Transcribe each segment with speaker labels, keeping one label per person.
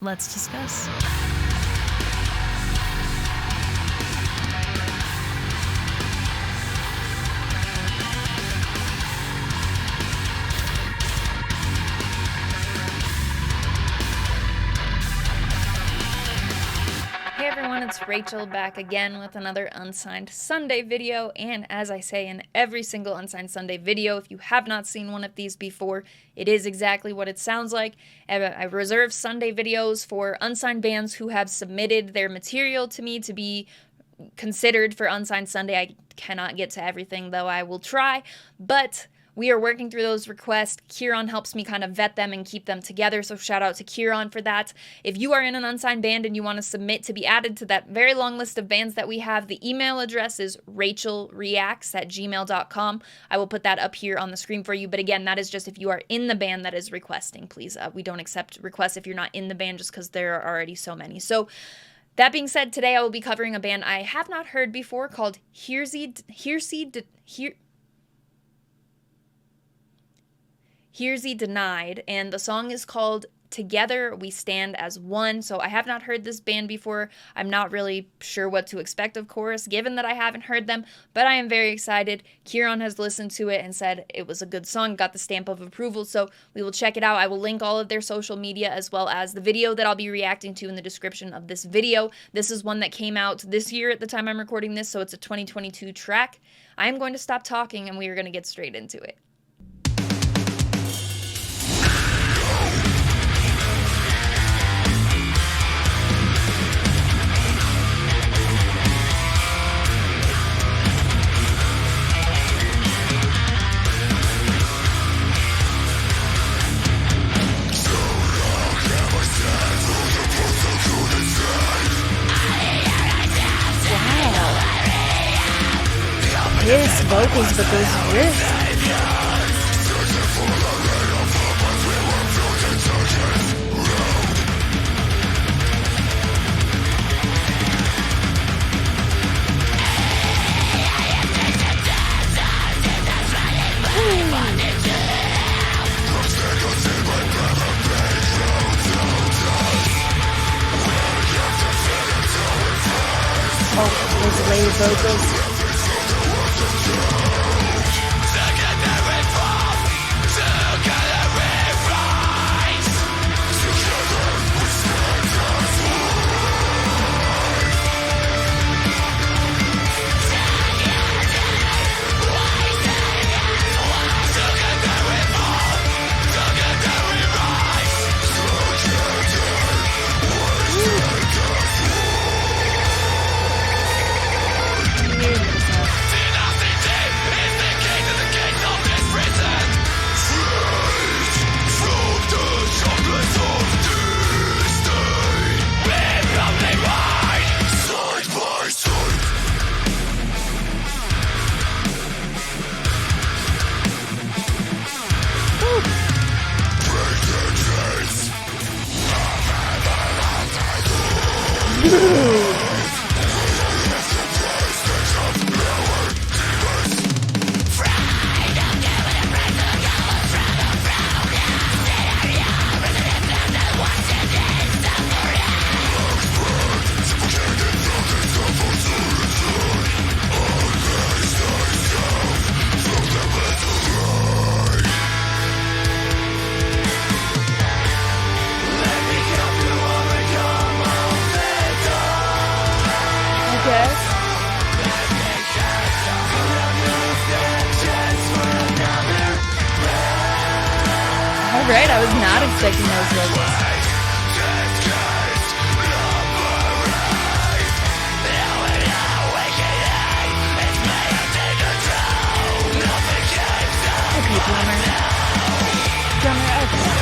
Speaker 1: Let's discuss. Hey everyone, it's Rachel back again with another Unsigned Sunday video, and as I say in every single Unsigned Sunday video, if you have not seen one of these before, it is exactly what it sounds like. I reserve Sunday videos for unsigned bands who have submitted their material to me to be considered for Unsigned Sunday. I cannot get to everything, though I will try, but we are working through those requests. Kieran helps me kind of vet them and keep them together, so shout out to Kieran for that. If you are in an unsigned band and you want to submit to be added to that very long list of bands that we have, the email address is rachelreacts@gmail.com. I will put that up here on the screen for you, but again, that is just if you are in the band that is requesting, please. We don't accept requests if you're not in the band just because there are already so many. So that being said, today I will be covering a band I have not heard before called Heresy Denied, and the song is called Together We Stand as One. So I have not heard this band before. I'm not really sure what to expect, of course, given that I haven't heard them, but I am very excited. Kieran has listened to it and said it was a good song, got the stamp of approval, so we will check it out. I will link all of their social media as well as the video that I'll be reacting to in the description of this video. This is one that came out this year at the time I'm recording this, so it's a 2022 track. I am going to stop talking and we are going to get straight into it. His vocals, but those riffs. Oh, those layered vocals. Alright, I was not expecting those vocals. Okay, drummer. Okay.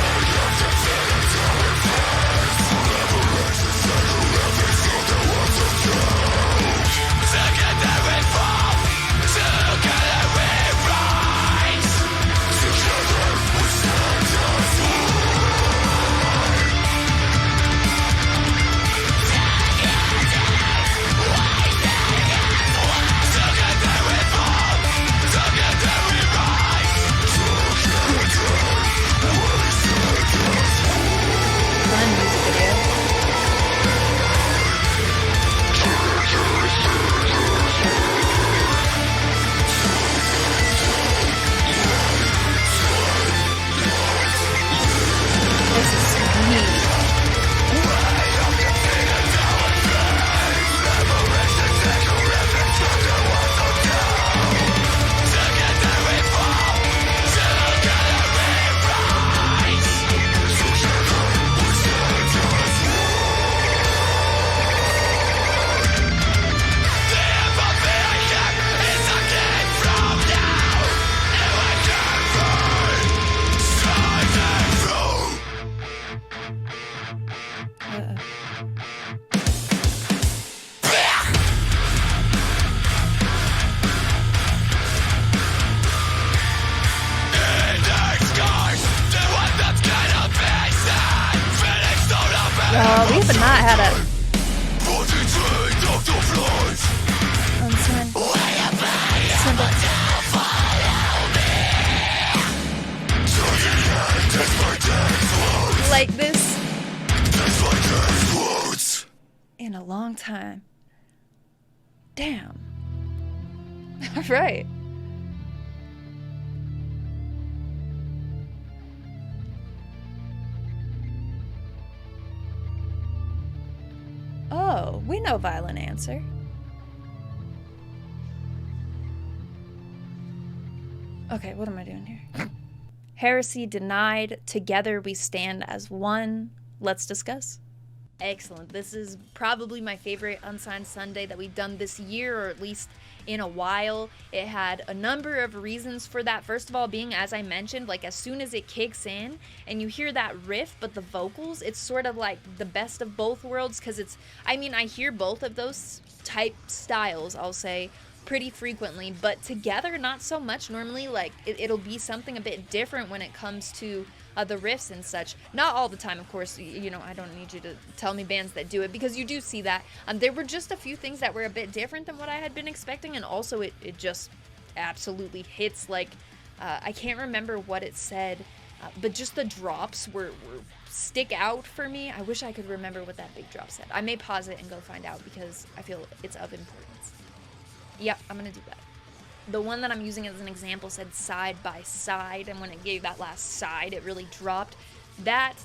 Speaker 1: Oh, we have not had a Unsigned Sunday. Like this in a long time. Damn. All right. Oh, we know Violent Answer. Okay, what am I doing here? Heresy Denied, Together We Stand as One. Let's discuss. Excellent. This is probably my favorite Unsigned Sunday that we've done this year, or at least in a while. It had a number of reasons for that. First of all, being, as I mentioned, like as soon as it kicks in and you hear that riff, but the vocals, it's sort of like the best of both worlds, because it's, I mean, I hear both of those type styles, I'll say, pretty frequently, but together not so much. Normally, like it'll be something a bit different when it comes to the riffs and such. Not all the time, of course. You know, I don't need you to tell me bands that do it, because you do see that. There were just a few things that were a bit different than what I had been expecting, and also it just absolutely hits. Like I can't remember what it said, but just the drops were stick out for me. I wish I could remember what that big drop said. I may pause it and go find out, because I feel it's of importance. Yep, I'm gonna do that. The one that I'm using as an example said Side by Side, and when it gave that last side, it really dropped. That,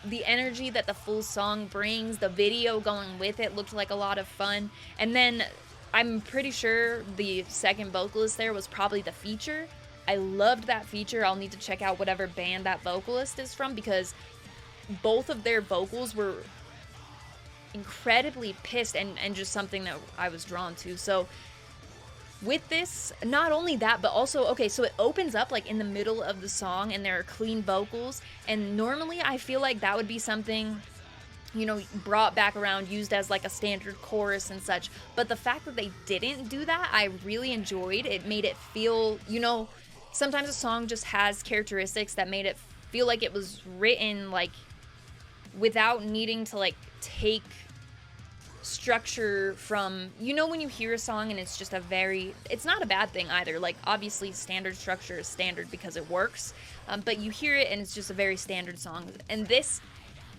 Speaker 1: the energy that the full song brings, the video going with it looked like a lot of fun. And then I'm pretty sure the second vocalist there was probably the feature. I loved that feature. I'll need to check out whatever band that vocalist is from, because both of their vocals were incredibly pissed, and just something that I was drawn to. So with this, not only that, but also, okay, so it opens up like in the middle of the song and there are clean vocals, and normally I feel like that would be something, you know, brought back around, used as like a standard chorus and such. But the fact that they didn't do that, I really enjoyed. It made it feel, you know, sometimes a song just has characteristics that made it feel like it was written like without needing to like take structure from, you know, when you hear a song and it's just a very, it's not a bad thing either, like obviously standard structure is standard because it works, but you hear it and it's just a very standard song, and this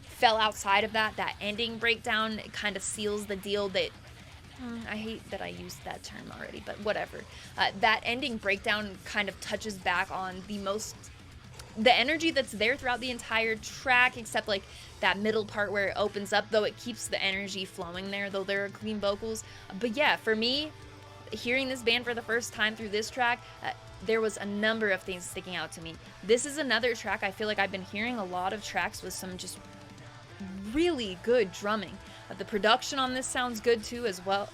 Speaker 1: fell outside of that. That ending breakdown kind of seals the deal. That I hate that I used that term already, but whatever. That ending breakdown kind of touches back on the energy that's there throughout the entire track, except like that middle part where it opens up, though it keeps the energy flowing there, though there are clean vocals. But yeah, for me, hearing this band for the first time through this track, there was a number of things sticking out to me. This is another track I feel like I've been hearing a lot of tracks with some just really good drumming. The production on this sounds good too as well.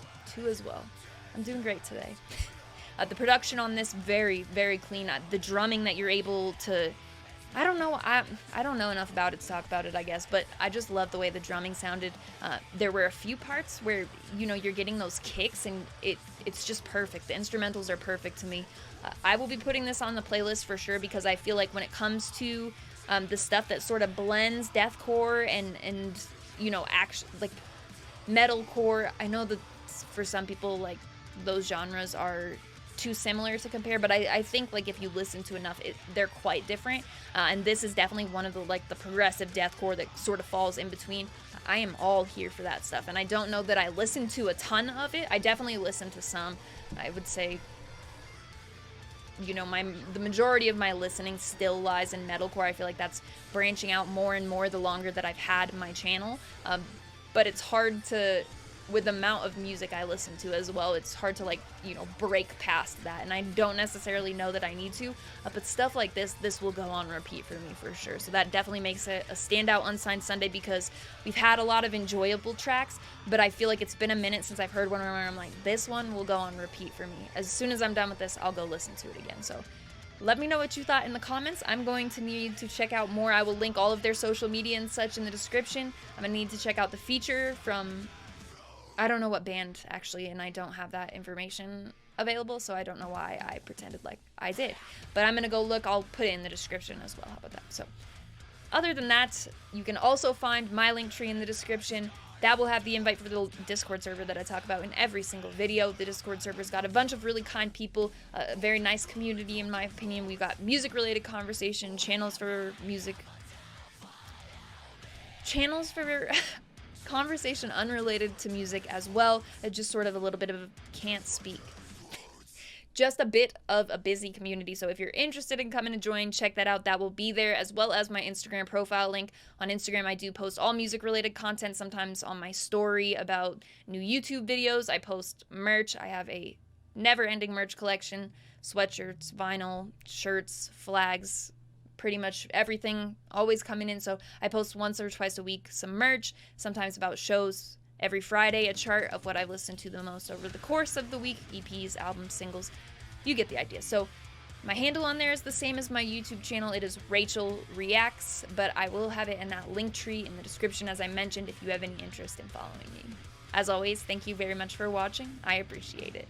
Speaker 1: I'm doing great today. The production on this, very, very clean. The drumming that you're able to, I don't know, I don't know enough about it to talk about it, I guess, but I just love the way the drumming sounded. There were a few parts where, you know, you're getting those kicks, and it's just perfect. The instrumentals are perfect to me. I will be putting this on the playlist for sure, because I feel like when it comes to the stuff that sort of blends deathcore and you know, like metalcore, I know that for some people, like, those genres are too similar to compare, but I think like if you listen to enough, they're quite different, and this is definitely one of the progressive deathcore that sort of falls in between. I am all here for that stuff, and I don't know that I listen to a ton of it. I definitely listen to some. I would say, you know, the majority of my listening still lies in metalcore. I feel like that's branching out more and more the longer that I've had my channel, but it's hard to, with the amount of music I listen to as well, it's hard to, like, you know, break past that, and I don't necessarily know that I need to, but stuff like this will go on repeat for me for sure. So that definitely makes it a standout Unsigned Sunday, because we've had a lot of enjoyable tracks, but I feel like it's been a minute since I've heard one where I'm like, this one will go on repeat for me. As soon as I'm done with this, I'll go listen to it again. So let me know what you thought in the comments. I'm going to need to check out more. I will link all of their social media and such in the description. I'm going to need to check out the feature from, I don't know what band, actually, and I don't have that information available, so I don't know why I pretended like I did. But I'm going to go look. I'll put it in the description as well. How about that? So, other than that, you can also find my link tree in the description. That will have the invite for the Discord server that I talk about in every single video. The Discord server's got a bunch of really kind people, a very nice community in my opinion. We've got music-related conversation, channels for conversation unrelated to music as well. Just sort of a little bit of can't speak. Just a bit of a busy community, so if you're interested in coming to join, check that out. That will be there, as well as my Instagram profile link. On Instagram, I do post all music-related content, sometimes on my story about new YouTube videos. I post merch. I have a never-ending merch collection, sweatshirts, vinyl, shirts, flags, pretty much everything always coming in, so I post once or twice a week some merch, sometimes about shows. Every Friday, a chart of what I've listened to the most over the course of the week, EPs, albums, singles. You get the idea. So my handle on there is the same as my YouTube channel. It is Rachel Reacts, but I will have it in that link tree in the description, as I mentioned, if you have any interest in following me. As always, thank you very much for watching. I appreciate it.